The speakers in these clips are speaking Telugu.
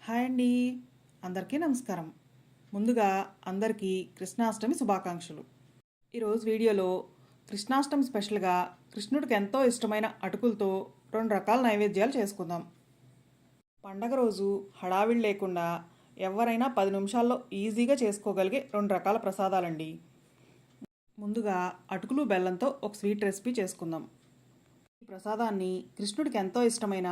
హాయ్ అండి. అందరికీ నమస్కారం. ముందుగా అందరికీ కృష్ణాష్టమి శుభాకాంక్షలు. ఈరోజు వీడియోలో కృష్ణాష్టమి స్పెషల్గా కృష్ణుడికి ఎంతో ఇష్టమైన అటుకులతో 2 రకాల నైవేద్యాలు చేసుకుందాం. పండగ రోజు హడావిడి లేకుండా ఎవరైనా 10 నిమిషాల్లో ఈజీగా చేసుకోగలిగే 2 రకాల ప్రసాదాలండి. ముందుగా అటుకులు బెల్లంతో ఒక స్వీట్ రెసిపీ చేసుకుందాం. ఈ ప్రసాదాన్ని కృష్ణుడికి ఎంతో ఇష్టమైన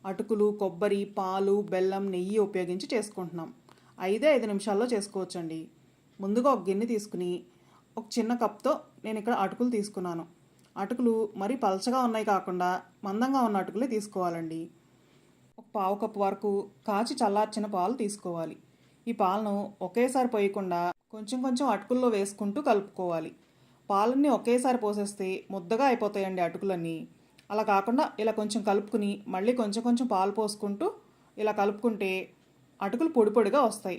అటుకులు, కొబ్బరి, పాలు, బెల్లం, నెయ్యి ఉపయోగించి చేసుకుంటున్నాం. 5 నిమిషాల్లో చేసుకోవచ్చండి. ముందుగా ఒక గిన్నె తీసుకుని ఒక చిన్న కప్తో నేను ఇక్కడ అటుకులు తీసుకున్నాను. అటుకులు మరీ పలచగా ఉన్నాయి కాకుండా మందంగా ఉన్న అటుకులే తీసుకోవాలండి. ఒక పావు కప్పు వరకు కాచి చల్లార్చిన పాలు తీసుకోవాలి. ఈ పాలను ఒకేసారి పోయకుండా కొంచెం కొంచెం అటుకుల్లో వేసుకుంటూ కలుపుకోవాలి. పాలన్నీ ఒకేసారి పోసేస్తే ముద్దగా అయిపోతాయండి అటుకులన్నీ. అలా కాకుండా ఇలా కొంచెం కలుపుకుని మళ్ళీ కొంచెం కొంచెం పాలు పోసుకుంటూ ఇలా కలుపుకుంటే అటుకులు పొడి పొడిగా వస్తాయి.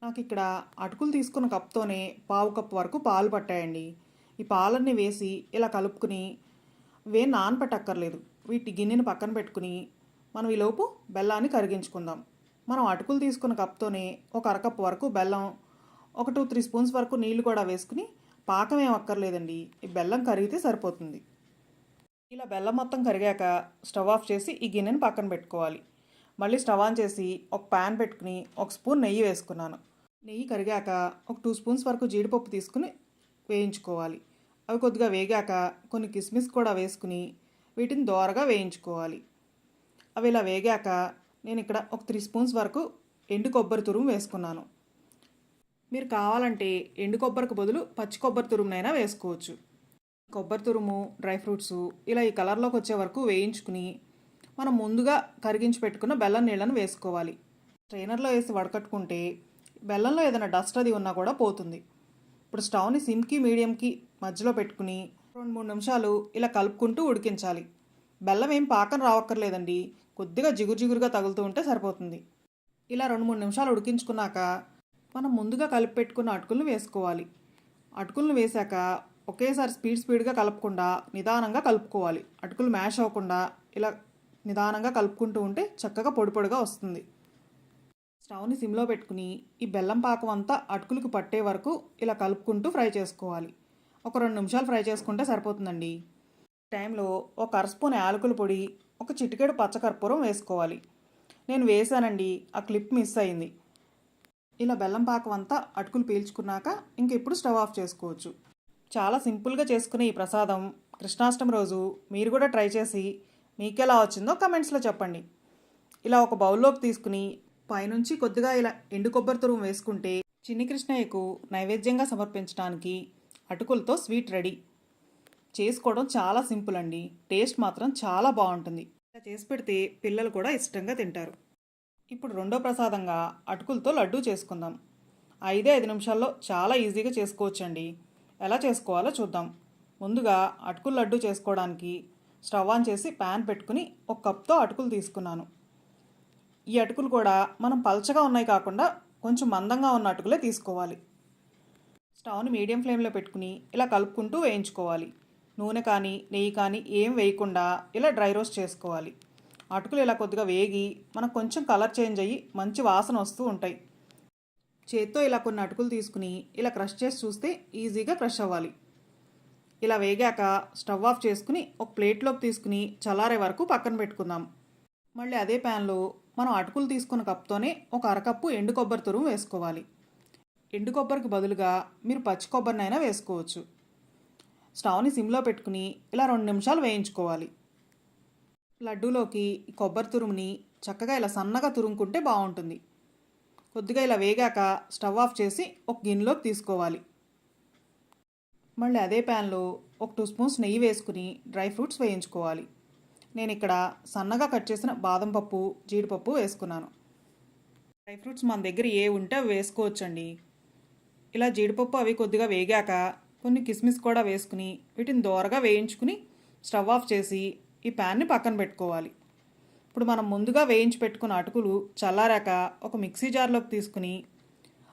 నాకు ఇక్కడ అటుకులు తీసుకున్న కప్తోనే పావు కప్పు వరకు పాలు పట్టాయండి. ఈ పాలన్నీ వేసి ఇలా కలుపుకుని నానపెట్టక్కర్లేదు. వీటి గిన్నెని పక్కన పెట్టుకుని మనం ఈలోపు బెల్లాన్ని కరిగించుకుందాం. మనం అటుకులు తీసుకున్న కప్తోనే ఒక అరకప్పు వరకు బెల్లం, ఒక 2-3 స్పూన్స్ వరకు నీళ్లు కూడా వేసుకుని పాకం ఏం అక్కర్లేదండి. ఈ బెల్లం కరిగితే సరిపోతుంది. ఇలా బెల్లం మొత్తం కరిగాక స్టవ్ ఆఫ్ చేసి ఈ గిన్నెని పక్కన పెట్టుకోవాలి. మళ్ళీ స్టవ్ ఆన్ చేసి ఒక ప్యాన్ పెట్టుకుని 1 స్పూన్ నెయ్యి వేసుకున్నాను. నెయ్యి కరిగాక ఒక 2 స్పూన్స్ వరకు జీడిపప్పు తీసుకుని వేయించుకోవాలి. అవి కొద్దిగా వేగాక కొన్ని కిస్మిస్ కూడా వేసుకుని వీటిని దోరగా వేయించుకోవాలి. అవి ఇలా వేగాక నేను ఇక్కడ ఒక 3 స్పూన్స్ వరకు ఎండు కొబ్బరి తురుము వేసుకున్నాను. మీరు కావాలంటే ఎండు కొబ్బరికి బదులు పచ్చి కొబ్బరి తురుమునైనా వేసుకోవచ్చు. కొబ్బరి తురుము, డ్రై ఫ్రూట్స్ ఇలా ఈ కలర్లోకి వచ్చే వరకు వేయించుకుని మనం ముందుగా కరిగించి పెట్టుకున్న బెల్లం నీళ్ళను వేసుకోవాలి. స్ట్రైనర్లో వేసి వడకట్టుకుంటే బెల్లంలో ఏదైనా డస్ట్ అది ఉన్నా కూడా పోతుంది. ఇప్పుడు స్టవ్ని సిమ్కి మీడియంకి మధ్యలో పెట్టుకుని 2-3 నిమిషాలు ఇలా కలుపుకుంటూ ఉడికించాలి. బెల్లం ఏం పాకం రావక్కర్లేదండి, కొద్దిగా జిగురుగా తగులుతూ ఉంటే సరిపోతుంది. ఇలా 2-3 నిమిషాలు ఉడికించుకున్నాక మనం ముందుగా కలిపి పెట్టుకున్న అటుకులను వేసుకోవాలి. అటుకులను వేశాక ఒకేసారి స్పీడ్గా కలపకుండా నిదానంగా కలుపుకోవాలి. అటుకులు మ్యాష్ అవ్వకుండా ఇలా నిదానంగా కలుపుకుంటూ ఉంటే చక్కగా పొడి పొడిగా వస్తుంది. స్టవ్ని సిమ్లో పెట్టుకుని ఈ బెల్లం పాకం అంతా అటుకులకు పట్టే వరకు ఇలా కలుపుకుంటూ ఫ్రై చేసుకోవాలి. ఒక 2 నిమిషాలు ఫ్రై చేసుకుంటే సరిపోతుందండి. టైంలో ఒక అర స్పూన్ యాలకుల పొడి, ఒక చిటికెడు పచ్చకర్పూరం వేసుకోవాలి. నేను వేసానండి, ఆ క్లిప్ మిస్ అయింది. ఇలా బెల్లం పాకం అంతా అటుకులు పీల్చుకున్నాక ఇంక ఇప్పుడు స్టవ్ ఆఫ్ చేసుకోవచ్చు. చాలా సింపుల్గా చేసుకునే ఈ ప్రసాదం కృష్ణాష్టమి రోజు మీరు కూడా ట్రై చేసి మీకెలా వచ్చిందో కమెంట్స్లో చెప్పండి. ఇలా ఒక బౌల్లోకి తీసుకుని పైనుంచి కొద్దిగా ఇలా ఎండు కొబ్బరి తురుము వేసుకుంటే చిన్ని కృష్ణయ్యకు నైవేద్యంగా సమర్పించడానికి అటుకులతో స్వీట్ రెడీ. చేసుకోవడం చాలా సింపుల్ అండి, టేస్ట్ మాత్రం చాలా బాగుంటుంది. ఇలా చేసి పెడితే పిల్లలు కూడా ఇష్టంగా తింటారు. ఇప్పుడు రెండో ప్రసాదంగా అటుకులతో లడ్డూ చేసుకుందాం. 5 నిమిషాల్లో చాలా ఈజీగా చేసుకోవచ్చండి. ఎలా చేసుకోవాలో చూద్దాం. ముందుగా అటుకుల లడ్డు చేసుకోవడానికి స్టవ్ ఆన్ చేసి ప్యాన్ పెట్టుకుని 1 కప్తో అటుకులు తీసుకున్నాను. ఈ అటుకులు కూడా మనం పల్చగా ఉన్నాయి కాకుండా కొంచెం మందంగా ఉన్న అటుకులే తీసుకోవాలి. స్టవ్ని మీడియం ఫ్లేమ్లో పెట్టుకుని ఇలా కలుపుకుంటూ వేయించుకోవాలి. నూనె కానీ నెయ్యి కానీ ఏం వేయకుండా ఇలా డ్రై రోస్ట్ చేసుకోవాలి. అటుకులు ఇలా కొద్దిగా వేగి మనకు కొంచెం కలర్ చేంజ్ అయ్యి మంచి వాసన వస్తూ ఉంటాయి. చేత్తో ఇలా కొన్ని అటుకులు తీసుకుని ఇలా క్రష్ చేసి చూస్తే ఈజీగా క్రష్ అవ్వాలి. ఇలా వేగాక స్టవ్ ఆఫ్ చేసుకుని ఒక ప్లేట్లోకి తీసుకుని చల్లారే వరకు పక్కన పెట్టుకుందాం. మళ్ళీ అదే ప్యాన్లో మనం అటుకులు తీసుకున్న కప్తోనే ఒక అరకప్పు ఎండు కొబ్బరి తురుము వేసుకోవాలి. ఎండు కొబ్బరికి బదులుగా మీరు పచ్చి కొబ్బరినైనా వేసుకోవచ్చు. స్టవ్ని సిమ్లో పెట్టుకుని ఇలా 2 నిమిషాలు వేయించుకోవాలి. లడ్డూలోకి కొబ్బరి తురుముని చక్కగా ఇలా సన్నగా తురుముకుంటే బాగుంటుంది. కొద్దిగా ఇలా వేగాక స్టవ్ ఆఫ్ చేసి ఒక గిన్నెలోకి తీసుకోవాలి. మళ్ళీ అదే ప్యాన్లో ఒక 2 స్పూన్స్ నెయ్యి వేసుకుని డ్రై ఫ్రూట్స్ వేయించుకోవాలి. నేను ఇక్కడ సన్నగా కట్ చేసిన బాదం పప్పు, జీడిపప్పు వేసుకున్నాను. డ్రై ఫ్రూట్స్ మన దగ్గర ఏ ఉంటే అవి వేసుకోవచ్చండి. ఇలా జీడిపప్పు అవి కొద్దిగా వేగాక కొన్ని కిస్మిస్ కూడా వేసుకుని వీటిని దోరగా వేయించుకుని స్టవ్ ఆఫ్ చేసి ఈ ప్యాన్ని పక్కన పెట్టుకోవాలి. ఇప్పుడు మనం ముందుగా వేయించి పెట్టుకున్న అటుకులు చల్లారాక ఒక మిక్సీ జార్లోకి తీసుకుని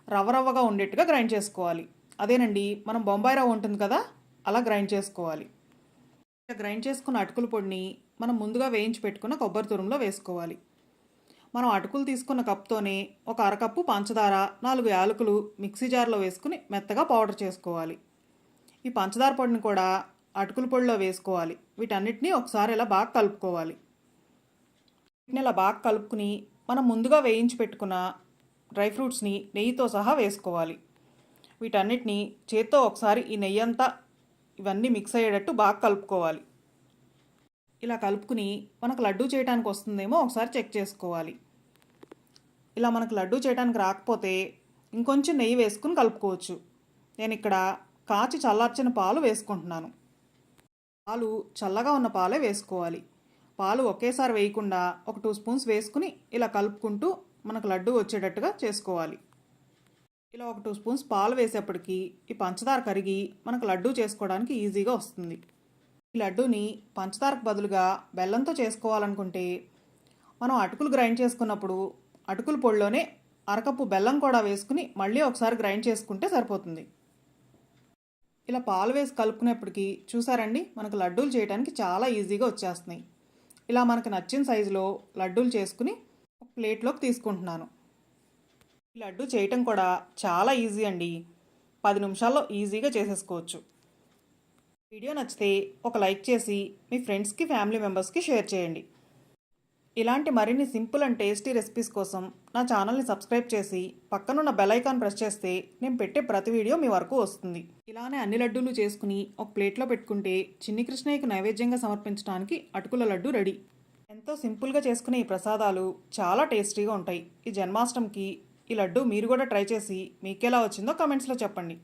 రవ్వగా ఉండేట్టుగా గ్రైండ్ చేసుకోవాలి. అదేనండి, మనం బొంబాయి రవ్వ ఉంటుంది కదా, అలా గ్రైండ్ చేసుకోవాలి. గ్రైండ్ చేసుకున్న అటుకుల పొడిని మనం ముందుగా వేయించి పెట్టుకున్న కొబ్బరి తురుములో వేసుకోవాలి. మనం అటుకులు తీసుకున్న కప్తోనే ఒక అరకప్పు పంచదార, 4 యాలకులు మిక్సీ జార్లో వేసుకుని మెత్తగా పౌడర్ చేసుకోవాలి. ఈ పంచదార పొడిని కూడా అటుకుల పొడిలో వేసుకోవాలి. వీటన్నిటినీ ఒకసారి ఇలా బాగా కలుపుకోవాలి. వీటిని ఇలా బాగా కలుపుకుని మనం ముందుగా వేయించి పెట్టుకున్న డ్రై ఫ్రూట్స్ని నెయ్యితో సహా వేసుకోవాలి. వీటన్నిటిని చేత్తో ఒకసారి ఈ నెయ్యి అంతా ఇవన్నీ మిక్స్ అయ్యేటట్టు బాగా కలుపుకోవాలి. ఇలా కలుపుకుని మనకు లడ్డూ చేయడానికి వస్తుందేమో ఒకసారి చెక్ చేసుకోవాలి. ఇలా మనకు లడ్డూ చేయడానికి రాకపోతే ఇంకొంచెం నెయ్యి వేసుకుని కలుపుకోవచ్చు. నేను ఇక్కడ కాచి చల్లార్చిన పాలు వేసుకుంటున్నాను. పాలు చల్లగా ఉన్న పాలే వేసుకోవాలి. పాలు ఒకేసారి వేయకుండా ఒక 2 స్పూన్స్ వేసుకుని ఇలా కలుపుకుంటూ మనకు లడ్డూ వచ్చేటట్టుగా చేసుకోవాలి. ఇలా ఒక 2 స్పూన్స్ పాలు వేసేప్పటికీ ఈ పంచదార కరిగి మనకు లడ్డూ చేసుకోవడానికి ఈజీగా వస్తుంది. ఈ లడ్డూని పంచదారకు బదులుగా బెల్లంతో చేసుకోవాలనుకుంటే మనం అటుకులు గ్రైండ్ చేసుకున్నప్పుడు అటుకుల పొడిలోనే అరకప్పు బెల్లం కూడా వేసుకుని మళ్ళీ ఒకసారి గ్రైండ్ చేసుకుంటే సరిపోతుంది. ఇలా పాలు వేసి కలుపుకునేప్పటికీ చూసారండి, మనకు లడ్డూలు చేయడానికి చాలా ఈజీగా వచ్చేస్తున్నాయి. ఇలా మనకు నచ్చిన సైజులో లడ్డూలు చేసుకుని ఒక ప్లేట్లోకి తీసుకుంటున్నాను. ఈ లడ్డూ చేయటం కూడా చాలా ఈజీ అండి. 10 నిమిషాల్లో ఈజీగా చేసేసుకోవచ్చు. వీడియో నచ్చితే ఒక లైక్ చేసి మీ ఫ్రెండ్స్కి, ఫ్యామిలీ మెంబర్స్కి షేర్ చేయండి. ఇలాంటి మరిన్ని సింపుల్ అండ్ టేస్టీ రెసిపీస్ కోసం నా ఛానల్ని సబ్స్క్రైబ్ చేసి పక్కనున్న బెల్ ఐకాన్ ప్రెస్ చేస్తే నేను పెట్టే ప్రతి వీడియో మీ వరకు వస్తుంది. ఇలానే అన్ని లడ్డూలు చేసుకుని ఒక ప్లేట్లో పెట్టుకుంటే చిన్ని కృష్ణయ్యకు నైవేద్యంగా సమర్పించడానికి అటుకుల లడ్డు రెడీ. ఎంతో సింపుల్గా చేసుకునే ఈ ప్రసాదాలు చాలా టేస్టీగా ఉంటాయి. ఈ జన్మాష్టమికి ఈ లడ్డు మీరు కూడా ట్రై చేసి మీకెలా వచ్చిందో కమెంట్స్లో చెప్పండి.